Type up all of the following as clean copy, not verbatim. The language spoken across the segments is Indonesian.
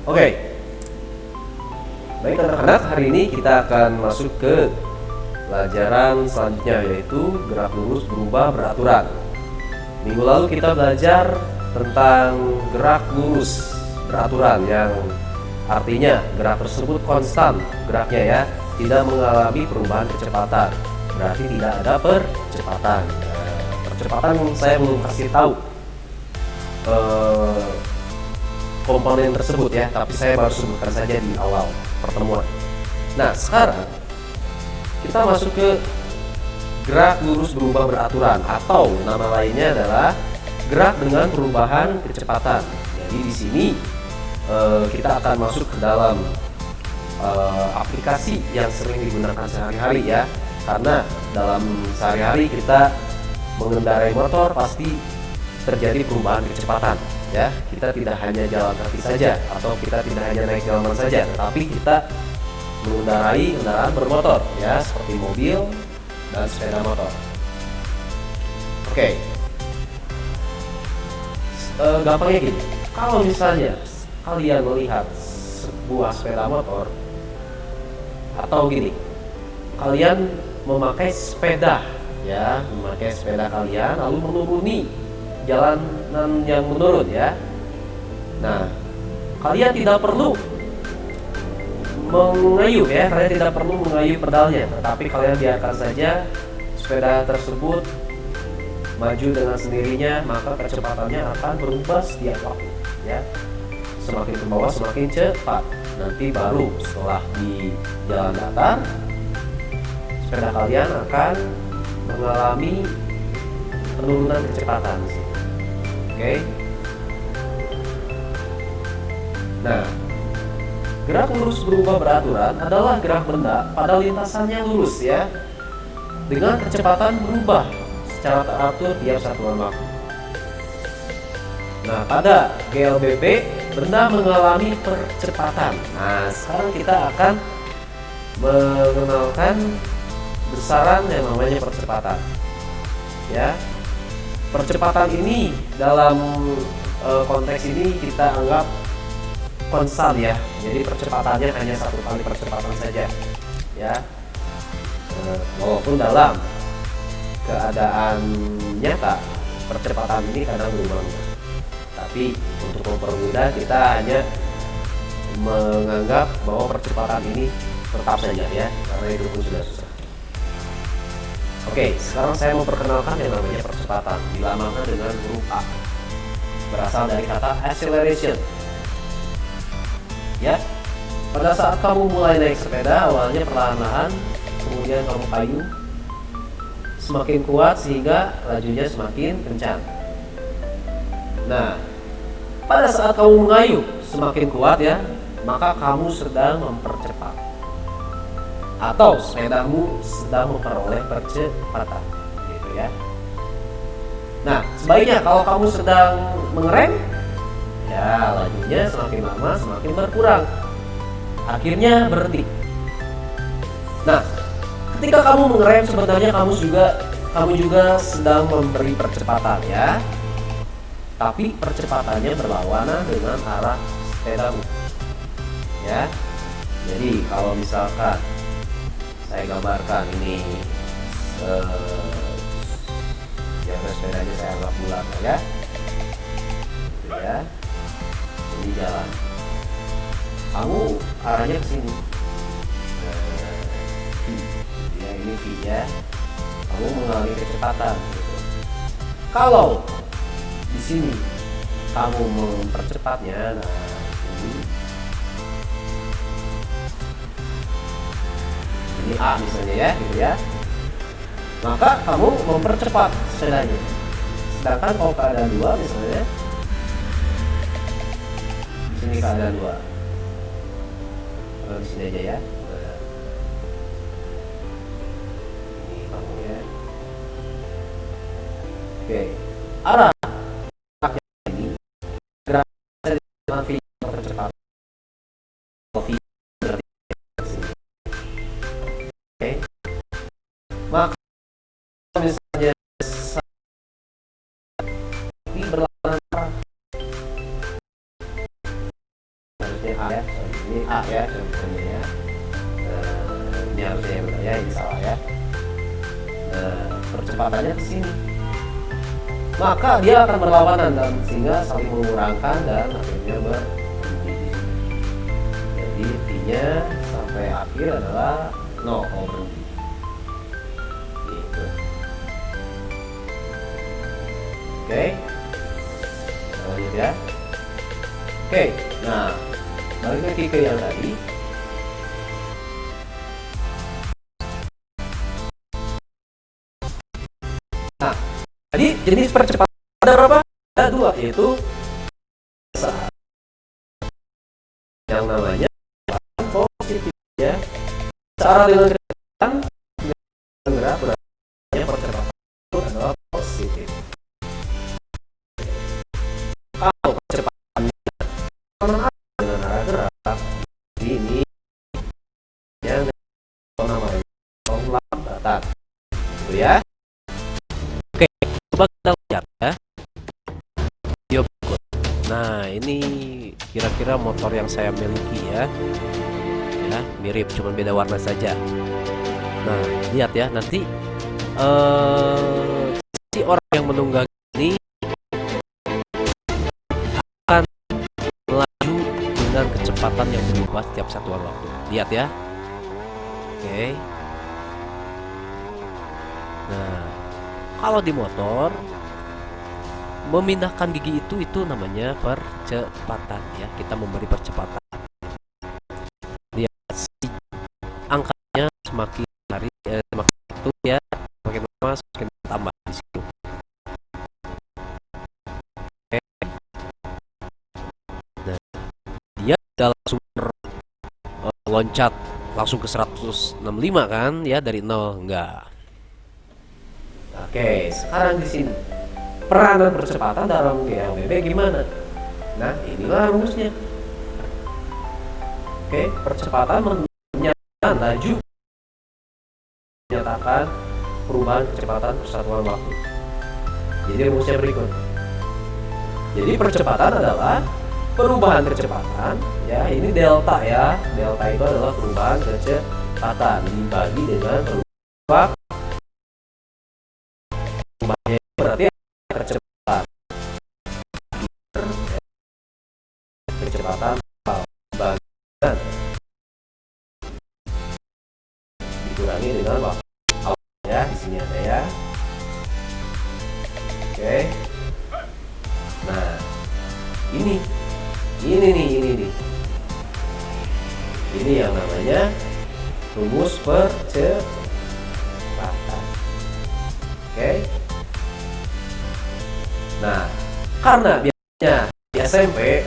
Oke, baik anak-anak, hari ini kita akan masuk ke pelajaran selanjutnya, yaitu gerak lurus berubah beraturan. Minggu lalu kita belajar tentang gerak lurus beraturan, yang artinya gerak tersebut konstan geraknya ya, tidak mengalami perubahan kecepatan. Berarti tidak ada percepatan. Percepatan saya belum kasih tahu komponen tersebut ya, tapi saya baru sebutkan saja di awal pertemuan. Nah, sekarang kita masuk ke gerak lurus berubah beraturan, atau nama lainnya adalah gerak dengan perubahan kecepatan. Jadi di sini kita akan masuk ke dalam aplikasi yang sering digunakan sehari-hari ya, karena dalam sehari-hari kita mengendarai motor pasti terjadi perubahan kecepatan ya. Kita tidak hanya jalan kaki saja, atau kita tidak hanya naik delman saja, tetapi kita mengendarai kendaraan bermotor ya, seperti mobil dan sepeda motor. Oke, gampangnya gini, kalau misalnya kalian melihat sebuah sepeda motor, atau gini, kalian memakai sepeda ya, memakai sepeda kalian lalu menuruni jalanan yang menurun ya. Nah, kalian tidak perlu mengayuh ya, kalian tidak perlu mengayuh pedalnya, tetapi kalian biarkan saja sepeda tersebut maju dengan sendirinya, maka kecepatannya akan berubah setiap waktu ya. Semakin ke bawah semakin cepat. Nanti baru setelah di jalan datar, sepeda kalian akan mengalami penurunan kecepatan. Oke. Nah, gerak lurus berubah beraturan adalah gerak benda pada lintasannya lurus ya, dengan kecepatan berubah secara teratur tiap satuan waktu. Nah, pada GLBP benda mengalami percepatan. Nah, sekarang kita akan mengenalkan besaran yang namanya percepatan ya. Percepatan ini dalam konteks ini kita anggap konstan ya, jadi percepatannya hanya satu kali percepatan saja ya. Walaupun dalam keadaan nyata percepatan ini kadang berubah-ubah, tapi untuk mempermudah kita hanya menganggap bahwa percepatan ini tetap saja ya, karena itu pun sudah susah. Oke, sekarang saya mau perkenalkan yang namanya percepatan, dilambangkan dengan huruf A, berasal dari kata acceleration ya. Pada saat kamu mulai naik sepeda, awalnya perlahan-lahan, kemudian kamu payung semakin kuat sehingga lajunya semakin kencang. Nah, pada saat kamu mengayuh semakin kuat ya, maka kamu sedang mempercepat, atau sepedamu sedang memperoleh percepatan gitu ya. Nah, sebaliknya kalau kamu sedang mengerem ya, lajunya semakin lama semakin berkurang, akhirnya berhenti. Nah, ketika kamu mengerem sebenarnya kamu juga sedang memberi percepatan ya, tapi percepatannya berlawanan dengan arah sepedamu ya. Jadi kalau misalkan saya gambarkan ini ya, sepedanya saya anggap bulat ya, gitu ya. Ini jalan, kamu arahnya ke sini ya, ini V ya, kamu mengalami kecepatan gitu. Kalau di sini kamu mempercepatnya, nah ini A misalnya ya, gitu ya, maka kamu mempercepat sepedanya. Sedangkan kalau keadaan 2 misalnya, di sini keadaan 2, di sini aja ya. Ini kamu ya. Oke, arah ini gerak dengan V mempercepat. V berarti sini. Oke, maka misalnya ini berlawanan arah, percepatannya ke sini, maka dia akan berlawanan dan sehingga saling mengurangkan dan akhirnya berhenti. Jadi V-nya sampai akhir adalah 0 kalau berhenti. Gitu. Oke. Kita lanjut ya. Oke. Nah, balik lagi ke yang tadi. Nah, jadi jenis percepatan ada berapa? Ada 2, yaitu yang namanya positif ya. Searah dengan kecepatan bergerak berarti percepatan itu adalah positif. Kalau kecepatannya dengan arah gerak, ini yang namanya lambatan, gitu ya. Oke, coba kita lihat ya. Video berikut. Nah, ini kira-kira motor yang saya miliki ya. Ya, mirip, cuma beda warna saja. Nah, lihat ya, nanti si orang yang menunggangi ini akan melaju dengan kecepatan yang berubah setiap satuan waktu. Lihat ya. Oke. Nah, kalau di motor memindahkan gigi itu namanya percepatan ya. Kita memberi percepatan. Lihat angkanya semakin hari semakin itu ya, semakin lama semakin tambah di situ. Oke. Nah, dia udah langsung loncat langsung ke 165 kan ya, dari 0 enggak. Oke, sekarang di sini peranan percepatan dalam GLBB gimana? Nah, inilah rumusnya. Oke, percepatan menyatakan laju, menyatakan perubahan kecepatan persatuan waktu. Jadi rumusnya berikut. Jadi percepatan adalah perubahan kecepatan ya, ini delta ya. Delta itu adalah perubahan kecepatan dibagi dengan perubahan berarti kecepatan bagian dikurangi dengan waktu ya, di sini ada ya. Oke. Nah, ini nih. Ini yang namanya rumus percepatan. Oke. Nah, karena biasanya di SMP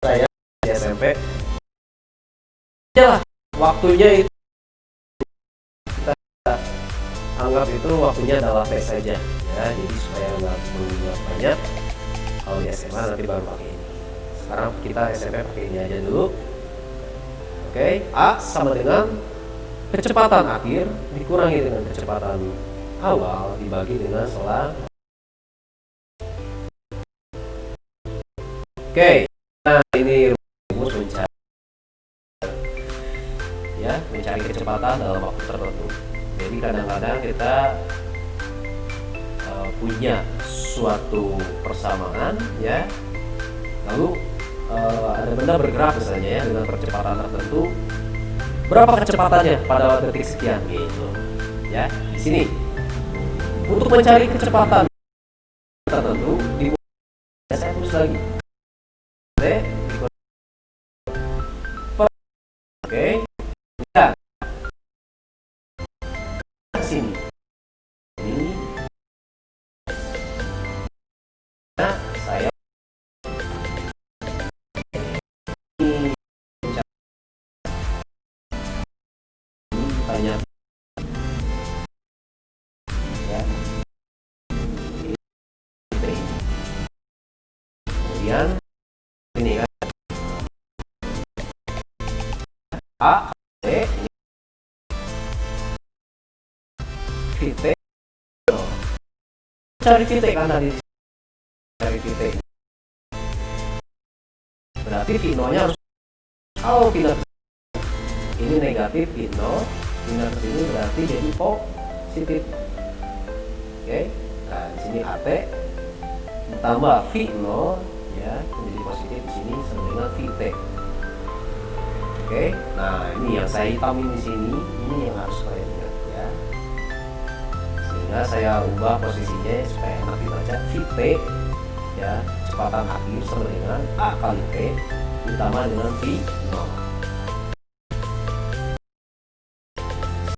saya di SMP aja lah waktunya itu kita anggap itu waktunya adalah P saja ya, jadi supaya nggak mengingat banyak. Kalau di SMA nanti baru pakai ini. Sekarang kita SMP pakai ini aja dulu. Oke, A sama dengan kecepatan akhir dikurangi dengan kecepatan awal dibagi dengan selang. Oke, nah ini rumus mencari kecepatan dalam waktu tertentu. Jadi kadang-kadang kita punya suatu persamaan ya, lalu ada benda bergerak misalnya ya dengan percepatan tertentu. Berapa kecepatannya pada detik sekian gitu ya. Di sini untuk mencari kecepatan tertentu saya tulis lagi. Oke, lihat sini. Ini, nah saya tanya ya. Kemudian ini kan A, B, VT, cari VT kan tadi, cari VT. Berarti V0 nya harus, kalau pindah ini negatif V0, pindah ke sini berarti jadi positif. Oke. Nah, di sini AT ditambah V0 ya, menjadi positif di sini sama dengan VT. Oke. Nah, ini yang saya hitamin di sini, ini yang harus kalian ingat ya. Sehingga saya ubah posisinya supaya enak dibaca. VT ya, kecepatan akhir sama dengan A kali T ditambah dengan V0.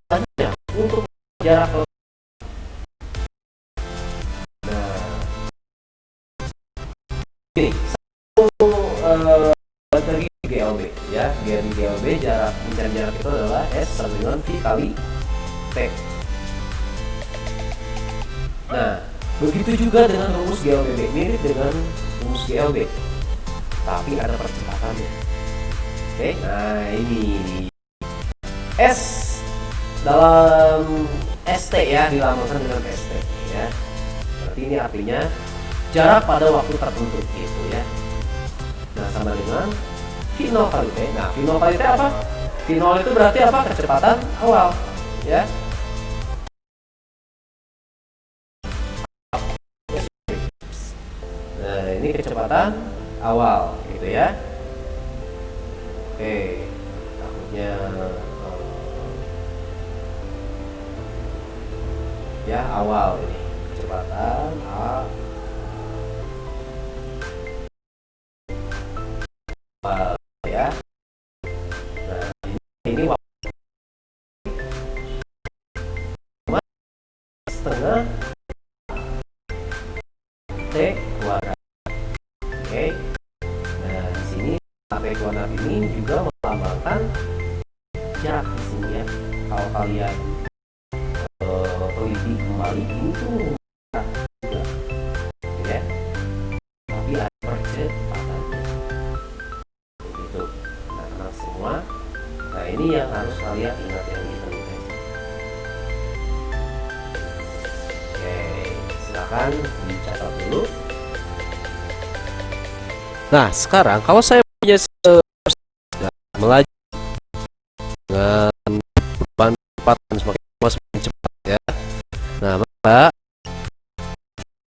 Selanjutnya untuk jarak, nah ini dari GLB ya, dari GLB jarak mencari jarak itu adalah S sama dengan V kali T. Nah, begitu juga dengan rumus GLB, mirip dengan rumus GLB, tapi ada percepatannya. Oke, nah ini S dalam ST ya, dilambangkan dengan ST ya. Berarti ini artinya jarak pada waktu tertentu gitu ya. Nah, sama dengan V0 kali T. Nah, V0 kali T apa? V0 itu berarti apa? Kecepatan awal ya. Nah, ini kecepatan awal gitu ya. Oke, takutnya ya awal ini kecepatan awal ya. Nah, ini waktu setengah T kuadrat. Oke. Nah, di sini T kuadrat ini juga melambangkan jarak di sini ya. Kalau kalian teliti kembali, ini tuh juga ya, tapi ada percepatannya gitu. Nah, tenang semua. Nah, ini yang harus kalian ingat yang itu. Oke, silakan dicatat dulu. Nah, sekarang kalau saya punya melaju dengan beban kecepatan semakin cepat ya. Nah, maka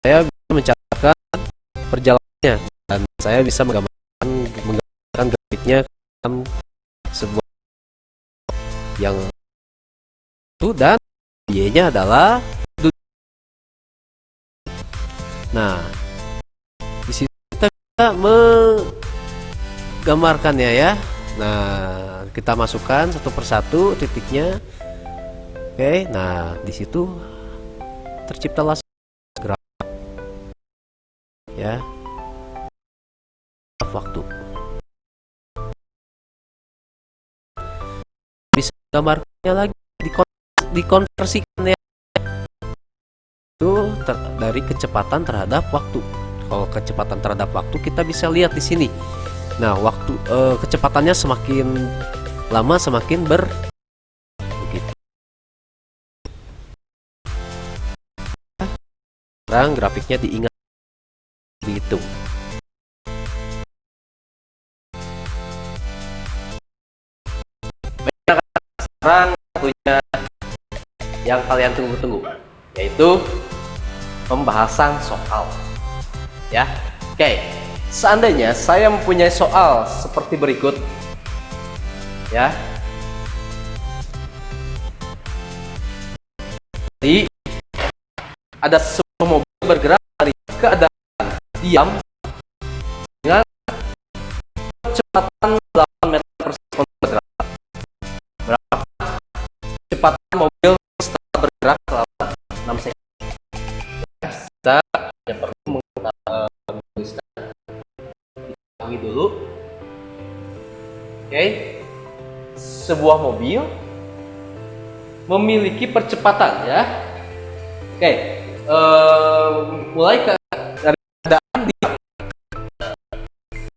saya bisa mencatatkan perjalanannya dan saya bisa menggambarkan grafiknya dalam sebuah yang itu, dan y-nya adalah. Nah, di situ kita menggambarkannya ya. Nah, kita masukkan satu persatu titiknya. Oke, nah di situ terciptalah grafik ya, waktu. Bisa gambarnya lagi, dikonversikan ya, itu dari kecepatan terhadap waktu. Kalau kecepatan terhadap waktu kita bisa lihat di sini. Nah, waktu kecepatannya semakin lama semakin begitu. Sekarang grafiknya diingat, dihitung. Sekarang waktunya yang kalian tunggu-tunggu, yaitu pembahasan soal ya. Oke, seandainya saya mempunyai soal seperti berikut ya. Jadi ada sebuah mobil bergerak dari keadaan diam dengan kecepatan 8 meter per sekon bergerak. Berapa kecepatan mobil setelah bergerak selama 6 sekon? Kita yang perlu menuliskan dulu. Oke, sebuah mobil memiliki percepatan ya. Oke, mulai dari keadaan diam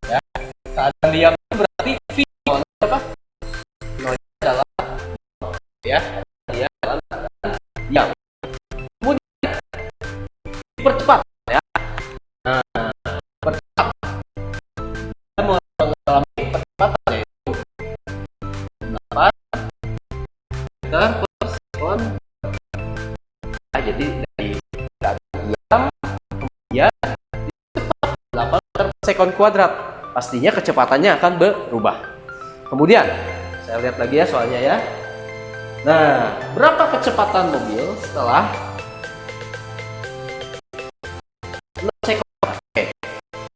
ya. Keadaan diam itu berarti V apa? Adalah ya, dia dalam keadaan diam. Kemudian dipercepat ya. Nah, percepat mengalami percepatan yaitu 8 meter per sekon. Nah, jadi dari sekon kuadrat. Pastinya kecepatannya akan berubah. Kemudian, saya lihat lagi ya soalnya ya. Nah, berapa kecepatan mobil setelah 6 sekon? Oke.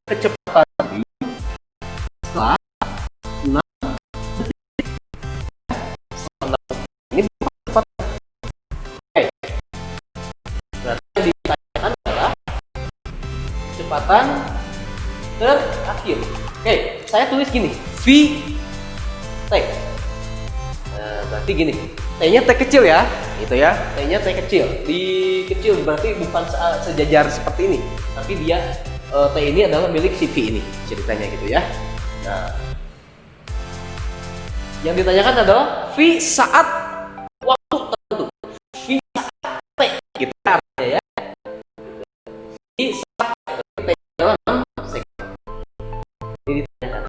Kecepatan mobil setelah 6 detik. Ini kecepatan. Oke. Berarti yang ditanyakan adalah kecepatan terakhir. Oke, saya tulis gini, Vt. Nah, berarti gini, T-nya T kecil ya, gitu ya. T-nya T kecil. Di kecil berarti bukan sejajar seperti ini, tapi dia T ini adalah milik si V ini, ceritanya gitu ya. Nah, yang ditanyakan adalah V saat waktu tertentu. V saat T, gitu artinya ya. V saat T adalah 6 sekon. Ini ditanyakan.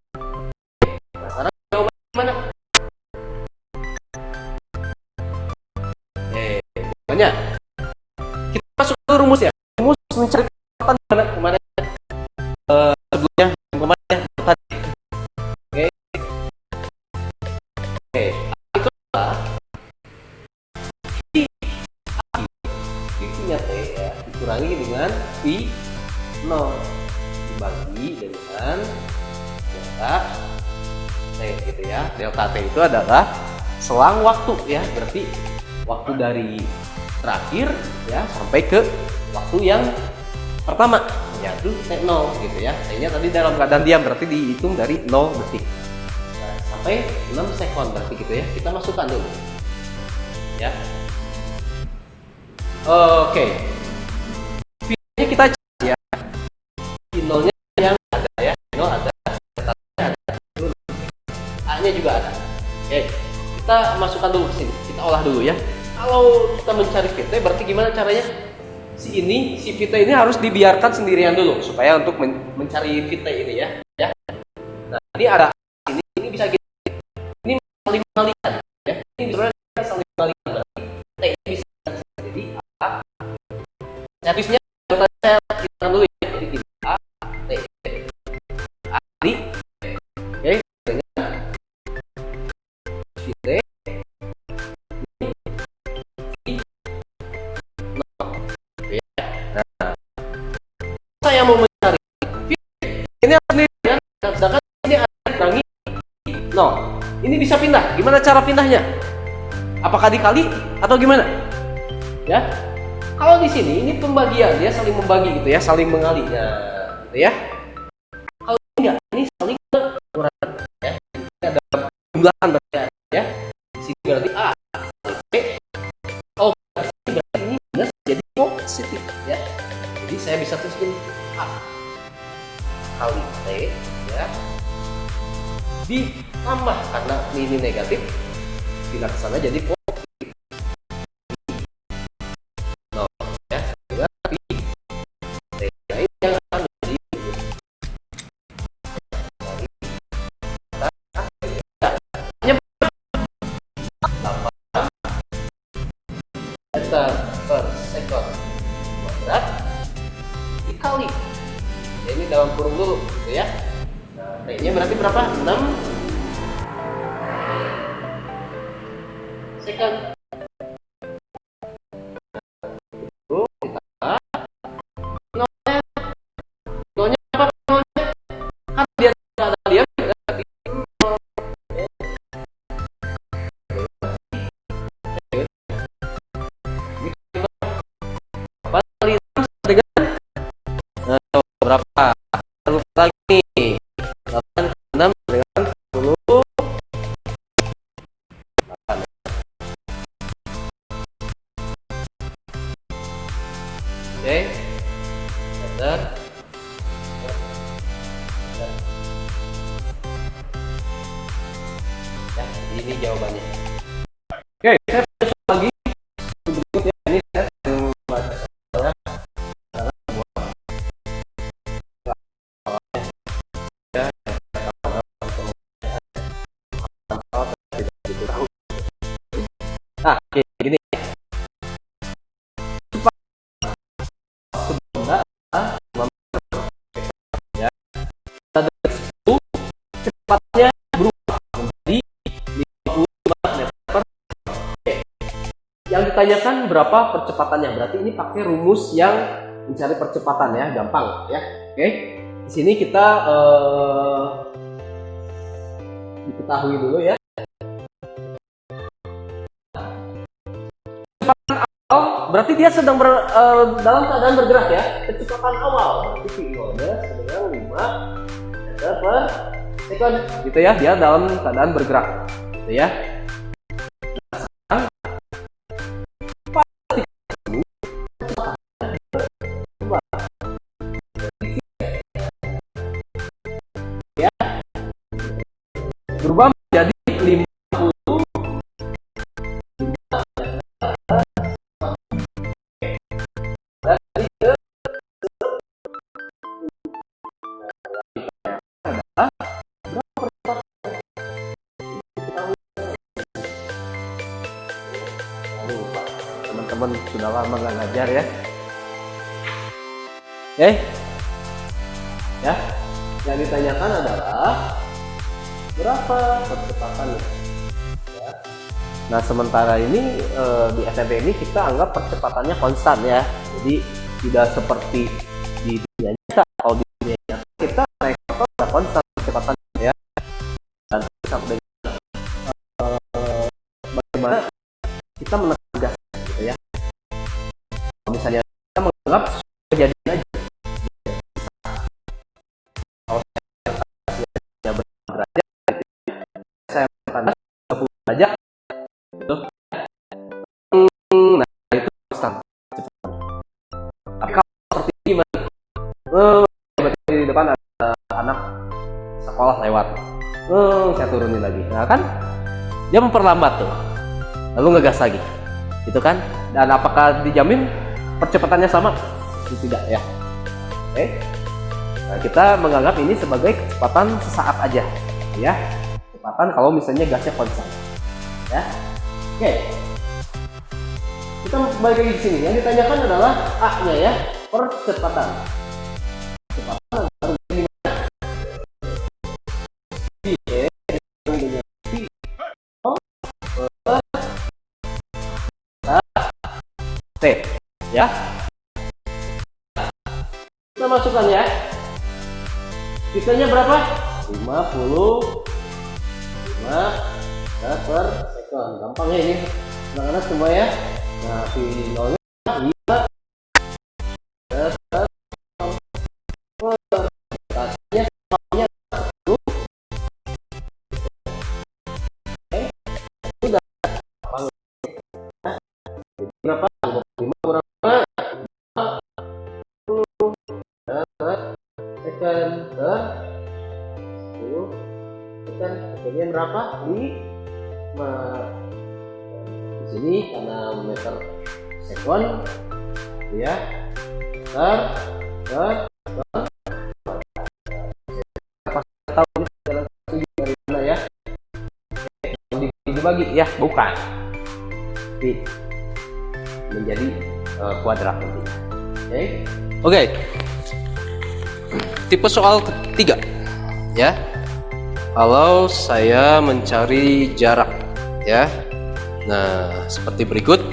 Nah, sekarang jawabannya gimana? Jawabannya kita masuk ke rumus ya. Rumus mencari kecepatan kemana? Sebelumnya kemana tadi? Oke. Itu adalah V nya T ya, dikurangi dengan V 0 dibagi dengan delta T gitu ya. Delta T itu adalah selang waktu ya, berarti waktu dari terakhir ya sampai ke waktu yang pertama, yaitu T0 gitu ya. T-nya tadi dalam keadaan diam, berarti dihitung dari 0 detik. Nah, sampai 6 sekon berarti gitu ya. Kita masukkan dulu. Ya. Oke. V-nya kita cari ya. V0-nya yang ada ya. V0 ada, ada. A-nya juga ada. Oke. Kita masukkan dulu ke sini. Kita olah dulu ya. Kalau kita mencari Vt, berarti gimana caranya? Si Vt ini harus dibiarkan sendirian dulu supaya untuk mencari Vt ini ya. Nah, ini ada ini bisa gini. Ini saling mengalikan ya. Ini sebenarnya saling mengalikan, berarti T bisa jadi A. Statusnya saya kita dulu ya. Jadi gini, A T A di oke, dengan Vt saya mau mencari ini sendirian, sedangkan ini ada dikurangi 0. Ini bisa pindah. Gimana cara pindahnya? Apakah dikali atau gimana? Ya. Kalau di sini ini pembagian, dia saling membagi gitu ya, saling mengali ya, gitu ya. Kalau enggak, ini saling mengurangi ya. Ini ada jumlahan berarti ya. Di sini berarti A, B. Oh, berarti ini minus jadi positif ya. Jadi saya bisa tulisin A kali T ya, ditambah karena ini negatif, pindah ke sana jadi positif. No ya, berarti T ini yang akan menjadi meter per sekon kuadrat dikali ya, ini dalam kurung dulu gitu ya. Nah, T-nya berarti berapa? 6 sekon. Nolnya apa? Nolnya kan dia ada dia berarti apa kali dengan berapa? Lupa lagi nih. 8 6 dengan 10. Oke. Meter. Ya, ini jawabannya. Oke, saya lanjut lagi. Berikutnya ini saya membaca soalnya karena nah, oke, gini. ditanyakan berapa percepatannya, berarti ini pakai rumus yang mencari percepatan ya, gampang ya. Oke, di sini kita diketahui dulu ya. Berarti dia sedang dalam keadaan bergerak ya. Kecepatan awal berarti V0-nya sedang 5 meter per second gitu ya. Dia dalam keadaan bergerak gitu ya. Berubah menjadi 50 teman-teman sudah lama nggak ngajar ya. Oke ya, yang ditanyakan adalah berapa percepatannya ya. Nah sementara ini di SMP ini kita anggap percepatannya konstan ya, jadi tidak seperti di dunia nyata. Kalau di dunia nyata kita naik kapal tidak konstan kecepatannya ya, dan sampai dengan bagaimana kita menekan gas gitu ya. Kalau misalnya kita menganggap kejadian aja, kalau saya berderajat saya menekan 10 derajat gitu. Nah itu konstan. Tapi kalau seperti ini di depan ada anak sekolah lewat, saya turunin lagi, nah kan dia memperlambat tuh, lalu ngegas lagi gitu kan. Dan apakah dijamin percepatannya sama? Tidak ya. Oke, nah, kita menganggap ini sebagai kecepatan sesaat aja ya, kecepatan kalau misalnya gasnya konstan ya. Oke, kita kembali lagi di sini. Yang ditanyakan adalah A-nya ya, percepatan. Kecepatan adalah T ya. Kita masukkan ya. Kitanya berapa? 55 meter per second. Gampang ya ini anak-anak semua ya. Nah V0-nya 5 berapa? 5 kurang 5 second per 10 second. Akhirnya berapa? 5. Di sini karena meter second ya, per tahu dari mana ya? Dibagi ya, bukan. Di menjadi kuadrat nanti. Oke. Tipe soal ketiga ya. Kalau saya mencari jarak ya. Nah, seperti berikut.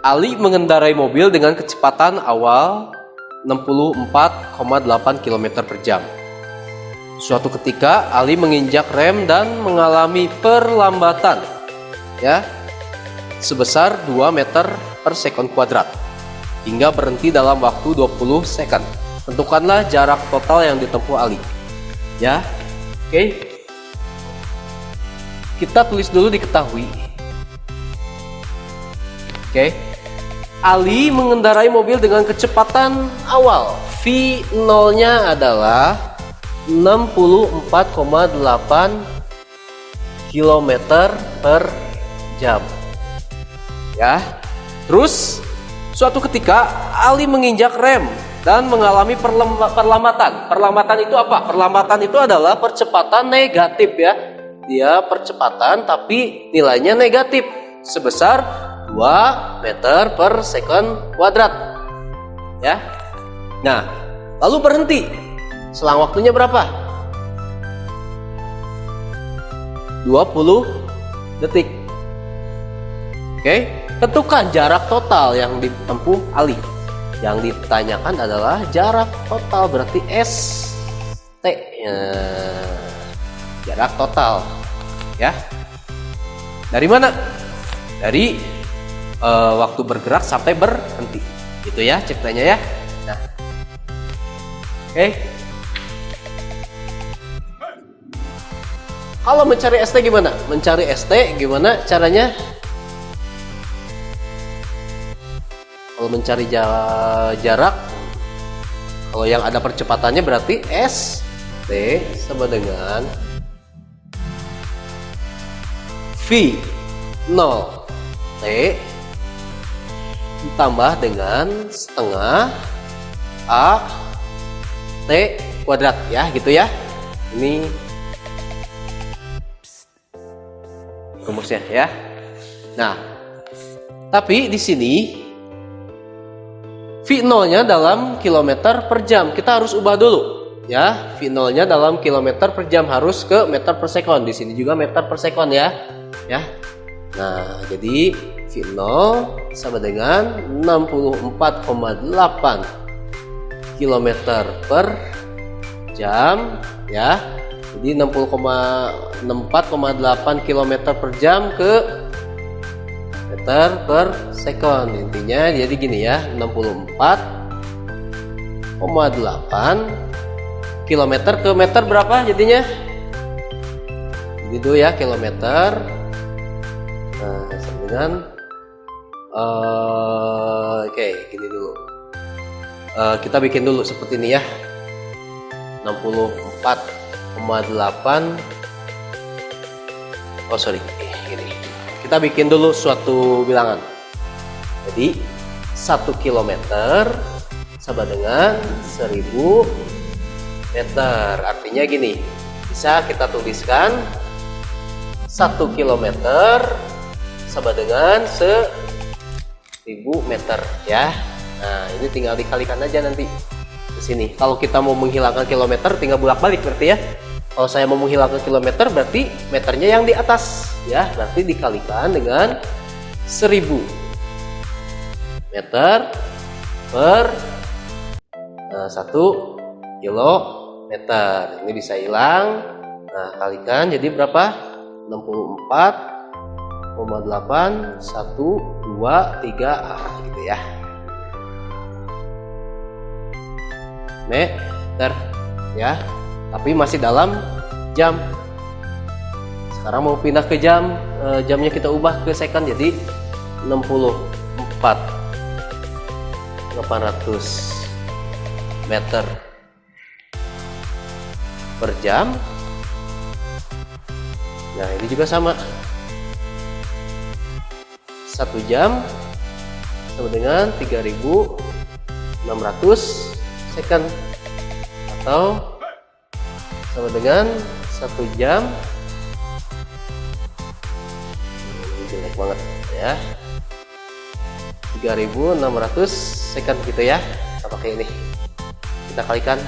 Ali mengendarai mobil dengan kecepatan awal 64,8 km per jam. Suatu ketika Ali menginjak rem dan mengalami perlambatan ya sebesar 2 meter per sekon kuadrat hingga berhenti dalam waktu 20 second. Tentukanlah jarak total yang ditempuh Ali ya. Oke, kita tulis dulu diketahui. Oke, Ali mengendarai mobil dengan kecepatan awal V0-nya adalah 64,8 km per jam ya. Terus suatu ketika Ali menginjak rem dan mengalami perlambatan. Perlambatan itu apa? Perlambatan itu adalah percepatan negatif ya. Dia percepatan tapi nilainya negatif sebesar 2 meter per sekon kuadrat ya. Nah, lalu berhenti. Selang waktunya berapa? 20 detik. Oke, tentukan jarak total yang ditempuh Ali. Yang ditanyakan adalah jarak total, berarti ST, jarak total ya. Dari mana? Dari waktu bergerak sampai berhenti, gitu ya ceritanya ya. Nah, oke. Kalau mencari ST gimana? Mencari ST gimana caranya? Kalau mencari jarak, kalau yang ada percepatannya berarti ST sama dengan V 0 T ditambah dengan setengah A T kuadrat ya, gitu ya. Ini rumusnya ya. Nah, tapi di sini V0-nya dalam kilometer per jam. Kita harus ubah dulu ya. V0-nya dalam kilometer per jam harus ke meter per sekon. Di sini juga meter per sekon ya. Ya. Nah, jadi V0 sama dengan 64,8 km per jam ya. Jadi 64,8 km per jam ke meter per sekon. Intinya jadi gini ya, 64,8 km ke meter berapa jadinya? Jadi itu ya kilometer. Nah, sama dengan oke, gini dulu. Kita bikin dulu seperti ini ya. 64,8. Oh sorry, gini. Kita bikin dulu suatu bilangan. Jadi 1 km sama dengan 1000 meter. Artinya gini, bisa kita tuliskan 1 km sama dengan 1000 meter ya. Nah, ini tinggal dikalikan aja nanti ke sini. Kalau kita mau menghilangkan kilometer tinggal bolak-balik berarti ya. Kalau saya mau menghilangkan kilometer berarti meternya yang di atas ya, berarti dikalikan dengan 1000 meter per 1 kilometer. Ini bisa hilang. Nah, kalikan jadi berapa? 64,8 1 2 3 gitu ya. Meter ya. Tapi masih dalam jam. Sekarang mau pindah ke jam, jamnya kita ubah ke second jadi 64,800 meter per jam. Nah, ini juga sama. 1 jam sama dengan 3600 second, atau sama dengan 1 jam. Ini jelek banget ya, 3600 second gitu ya. Kita pakai ini, kita kalikan.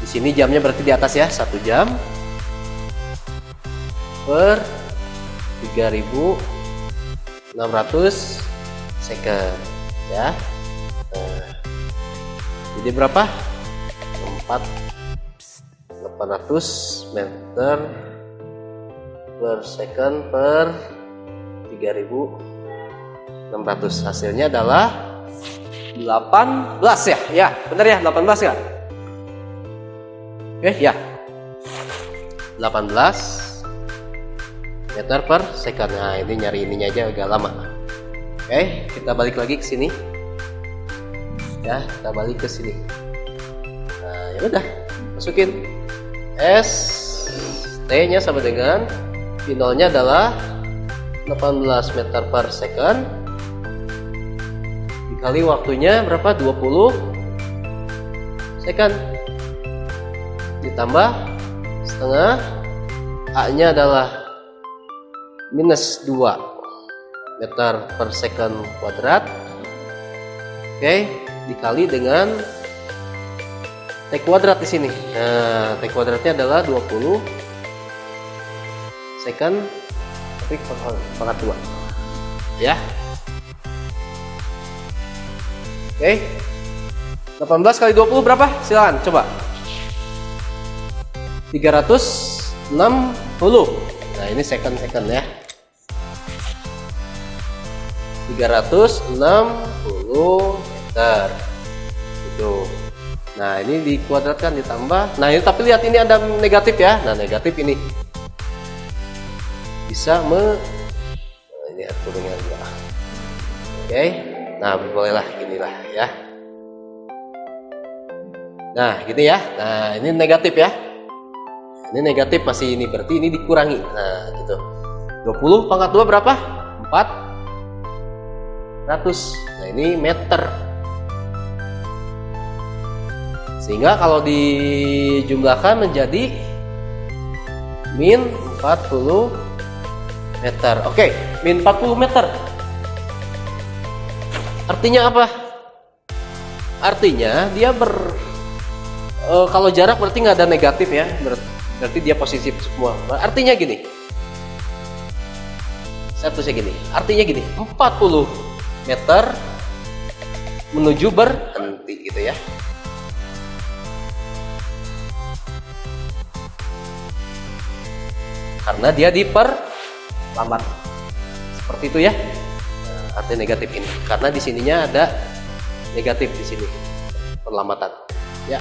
Di sini jamnya berarti di atas ya, 1 jam per 3600 second ya. Nah, jadi berapa? 800 meter per second per 3600. Hasilnya adalah 18 ya. Ya, benar ya, 18 ya. Oke, ya. 18 meter per second. Nah, ini nyari ininya aja agak lama. Oke, kita balik lagi ke sini. Ya, kita balik ke sini. Nah, ya udah, masukin ST-nya sama dengan V0-nya adalah 18 meter per second dikali waktunya berapa? 20 second ditambah setengah A-nya adalah minus 2 meter per second kuadrat. Oke, dikali dengan T kuadrat di sini. Nah, T kuadratnya adalah 20 second negatif pangkat 2 ya. Oke, 18 kali 20 berapa? Silakan coba. 360. Nah ini second ya. 360 meter itu. Nah ini dikuadratkan ditambah. Nah ini tapi lihat ini ada negatif ya. Nah negatif ini bisa nah, ini aturnya juga. Oke, nah bolehlah inilah ya. Nah gini ya. Nah ini negatif ya. Ini negatif masih ini berarti ini dikurangi. Nah gitu. 20 pangkat 2 berapa? 400. Nah ini meter. Sehingga kalau dijumlahkan menjadi min 40 meter. Oke, min 40 meter. Artinya apa? Artinya dia kalau jarak berarti nggak ada negatif ya. Berarti dia positif semua. Artinya gini. Saya tulisnya gini. Artinya gini, 40 meter menuju berhenti gitu ya. Karena dia diperlambat. Seperti itu ya. Nah, arti negatif ini. Karena di sininya ada negatif di sini. Perlambatan. Ya.